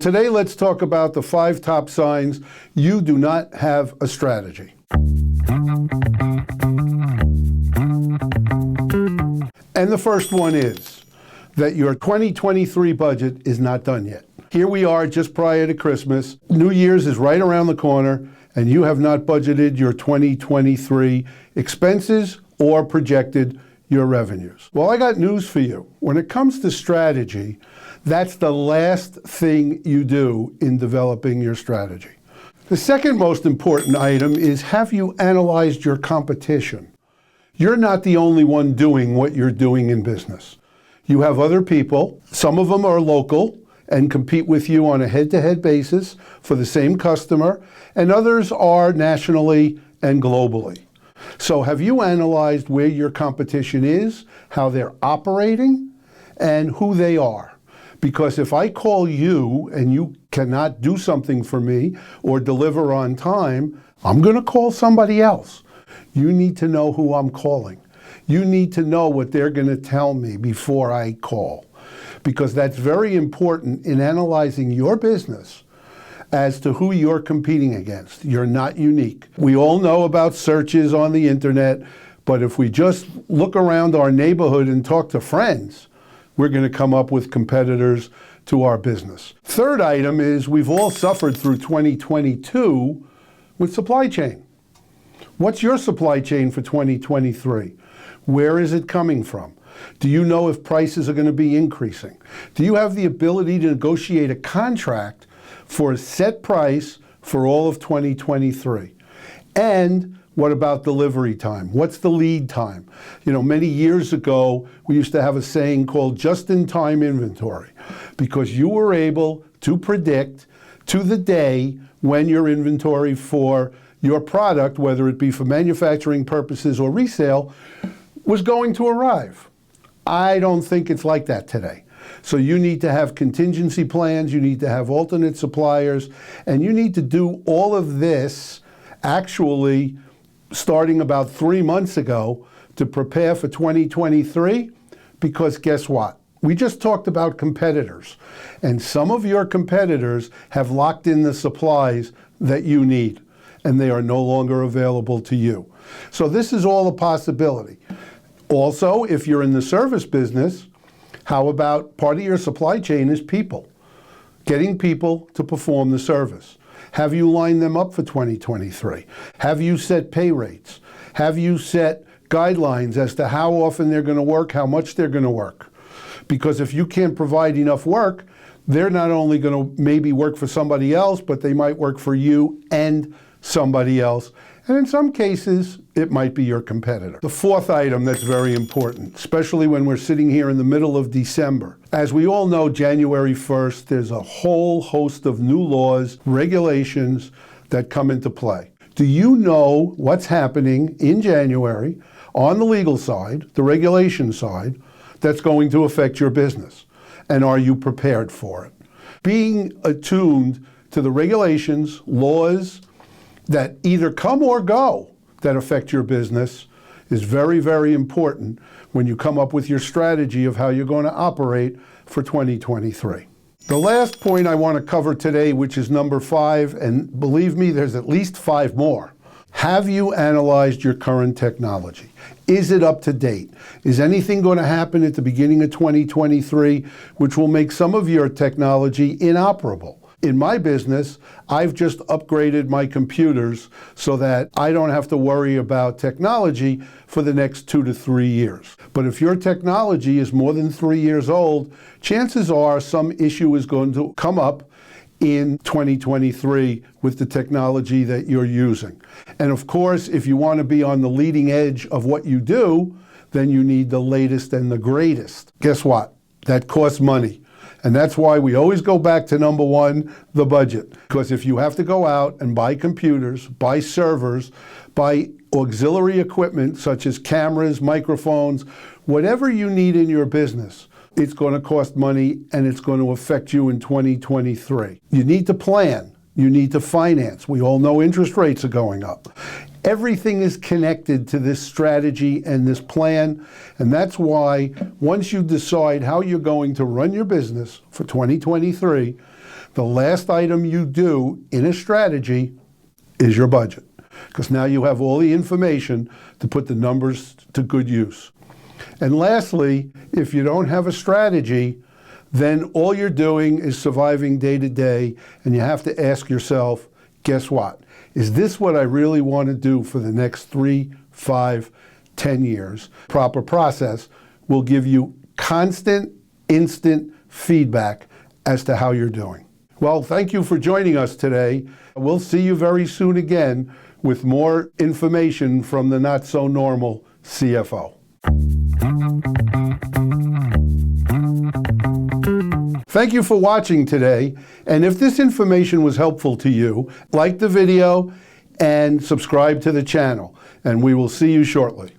Today, let's talk about the 5 top signs you do not have a strategy. And the first one is that your 2023 budget is not done yet. Here we are just prior to Christmas. New Year's is right around the corner, and you have not budgeted your 2023 expenses or projected your revenues. Well, I got news for you. When it comes to strategy, that's the last thing you do in developing your strategy. The second most important item is, have you analyzed your competition? You're not the only one doing what you're doing in business. You have other people, some of them are local and compete with you on a head-to-head basis for the same customer, and others are nationally and globally. So have you analyzed where your competition is, how they're operating, and who they are? Because if I call you and you cannot do something for me or deliver on time, I'm going to call somebody else. You need to know who I'm calling. You need to know what they're going to tell me before I call, because that's very important in analyzing your business as to who you're competing against. You're not unique. We all know about searches on the internet, but if we just look around our neighborhood and talk to friends, we're going to come up with competitors to our business. Third item is, we've all suffered through 2022 with supply chain. What's your supply chain for 2023? Where is it coming from? Do you know if prices are going to be increasing? Do you have the ability to negotiate a contract for a set price for all of 2023? And what about delivery time? What's the lead time? You know, many years ago, we used to have a saying called just-in-time inventory, because you were able to predict to the day when your inventory for your product, whether it be for manufacturing purposes or resale, was going to arrive. I don't think it's like that today. So you need to have contingency plans, you need to have alternate suppliers, and you need to do all of this actually starting about 3 months ago to prepare for 2023, because guess what? We just talked about competitors, and some of your competitors have locked in the supplies that you need, and they are no longer available to you. So this is all a possibility. Also, if you're in the service business, how about part of your supply chain is people? Getting people to perform the service. Have you lined them up for 2023? Have you set pay rates? Have you set guidelines as to how often they're going to work, how much they're going to work? Because if you can't provide enough work, they're not only going to maybe work for somebody else, but they might work for you and somebody else. And in some cases, it might be your competitor. The fourth item that's very important, especially when we're sitting here in the middle of December. As we all know, January 1st, there's a whole host of new laws, regulations that come into play. Do you know what's happening in January on the legal side, the regulation side, that's going to affect your business? And are you prepared for it? Being attuned to the regulations, laws that either come or go that affect your business is very, very important when you come up with your strategy of how you're going to operate for 2023. The last point I want to cover today, which is number 5, and believe me, there's at least 5 more. Have you analyzed your current technology? Is it up to date? Is anything going to happen at the beginning of 2023 which will make some of your technology inoperable? In my business, I've just upgraded my computers so that I don't have to worry about technology for the next 2 to 3 years. But if your technology is more than 3 years old, chances are some issue is going to come up in 2023 with the technology that you're using. And of course, if you want to be on the leading edge of what you do, then you need the latest and the greatest. Guess what? That costs money. And that's why we always go back to number 1, the budget. Because if you have to go out and buy computers, buy servers, buy auxiliary equipment such as cameras, microphones, whatever you need in your business, it's going to cost money and it's going to affect you in 2023. You need to plan. You need to finance. We all know interest rates are going up. Everything is connected to this strategy and this plan, and that's why once you decide how you're going to run your business for 2023, The last item you do in a strategy is your budget, because now you have all the information to put the numbers to good use. And lastly, if you don't have a strategy, then all you're doing is surviving day to day, and you have to ask yourself, guess what? Is this what I really want to do for the next 3, 5, 10 years? Proper process will give you constant, instant feedback as to how you're doing. Well, thank you for joining us today. We'll see you very soon again with more information from the Not So Normal CFO. Thank you for watching today, and if this information was helpful to you, like the video and subscribe to the channel, and we will see you shortly.